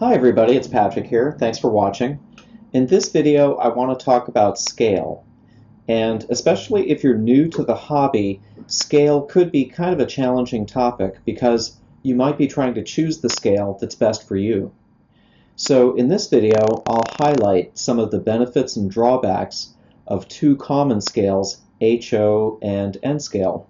Hi everybody, it's Patrick here. Thanks for watching. In this video, I want to talk about scale. And especially if you're new to the hobby, scale could be kind of a challenging topic because you might be trying to choose the scale that's best for you. So in this video, I'll highlight some of the benefits and drawbacks of two common scales, HO and N scale.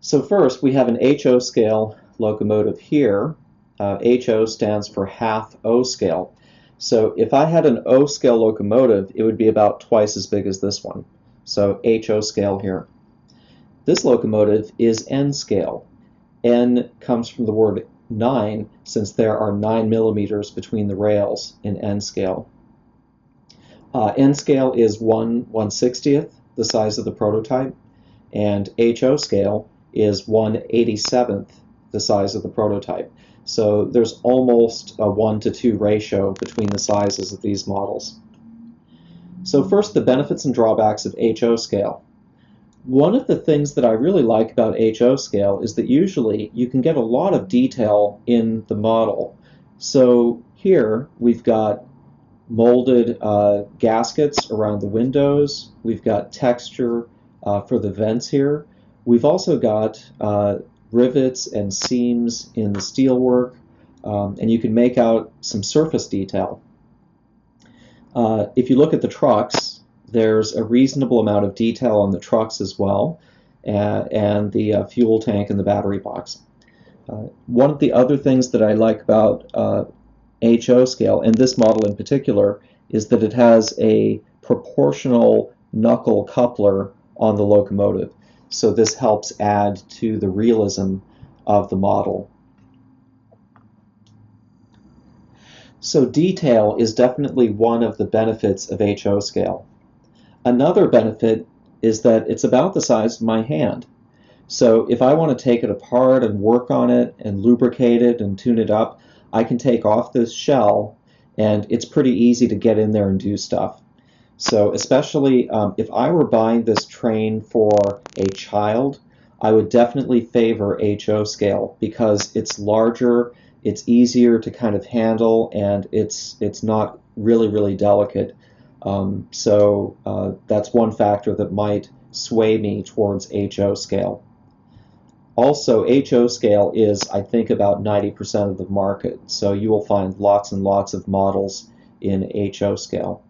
So first, we have an HO scale locomotive here. HO stands for half O scale. So if I had an O scale locomotive, it would be about twice as big as this one. So HO scale here. This locomotive is N scale. N comes from the word 9, since there are 9 millimeters between the rails in N scale. N scale is 1/160th the size of the prototype, and HO scale is 1/87th the size of the prototype. So there's almost a 1-to-2 ratio between the sizes of these models. So first, the benefits and drawbacks of HO scale. One of the things that I really like about HO scale is that usually you can get a lot of detail in the model. So here we've got molded gaskets around the windows. We've got texture for the vents here. We've also got rivets and seams in the steelwork, and you can make out some surface detail. If you look at the trucks, there's a reasonable amount of detail on the trucks as well, and the fuel tank and the battery box. One of the other things that I like about HO scale, and this model in particular, is that it has a proportional knuckle coupler on the locomotive. So this helps add to the realism of the model. So detail is definitely one of the benefits of HO scale. Another benefit is that it's about the size of my hand. So if I want to take it apart and work on it and lubricate it and tune it up, I can take off this shell and it's pretty easy to get in there and do stuff. So especially if I were buying this train for a child, I would definitely favor HO scale because it's larger, it's easier to kind of handle, and it's not really delicate. That's one factor that might sway me towards HO scale. Also, HO scale is, I think, about 90% of the market, so you will find lots and lots of models in HO scale.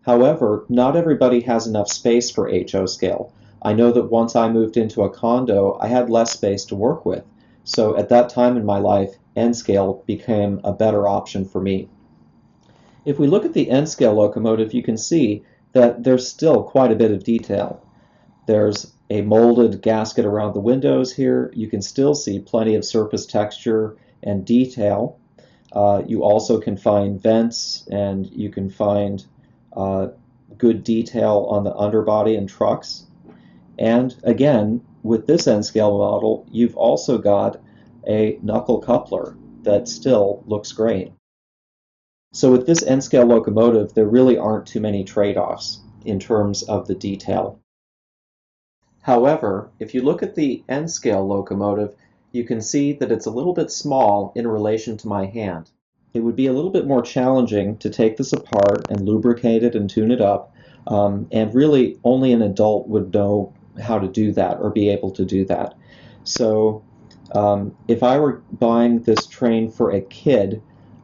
However, not everybody has enough space for HO scale. I know that once I moved into a condo, I had less space to work with. So at that time in my life, N scale became a better option for me. If we look at the N scale locomotive, you can see that there's still quite a bit of detail. There's a molded gasket around the windows here. You can still see plenty of surface texture and detail. You also can find vents, and you can find good detail on the underbody and trucks. And again, with this N scale model, you've also got a knuckle coupler that still looks great. So with this N scale locomotive, there really aren't too many trade-offs in terms of the detail. However, if you look at the N scale locomotive, you can see that it's a little bit small in relation to my hand. It would be a little bit more challenging to take this apart and lubricate it and tune it up, and really only an adult would know how to do that or be able to do that. So if I were buying this train for a kid,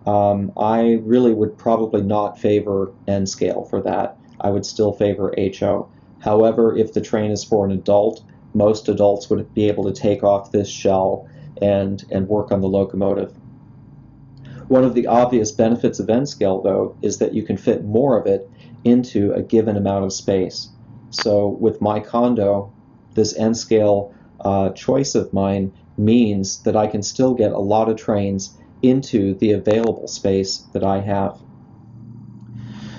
I really would probably not favor N scale for that. I would still favor HO. However, if the train is for an adult, most adults would be able to take off this shell and work on the locomotive. One of the obvious benefits of N scale, though, is that you can fit more of it into a given amount of space. So with my condo, this N scale choice of mine means that I can still get a lot of trains into the available space that I have.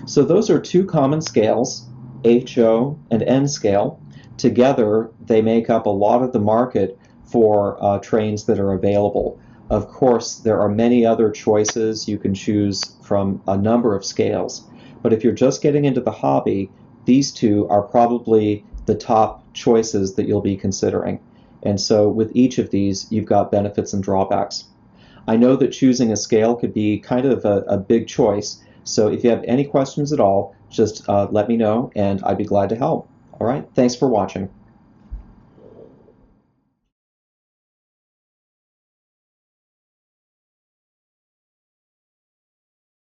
So those are two common scales, HO and N scale. Together, they make up a lot of the market for trains that are available. Of course, there are many other choices. You can choose from a number of scales. But if you're just getting into the hobby, these two are probably the top choices that you'll be considering. And so with each of these, you've got benefits and drawbacks. I know that choosing a scale could be kind of a big choice, so if you have any questions at all, just let me know and I'd be glad to help. All right, thanks for watching.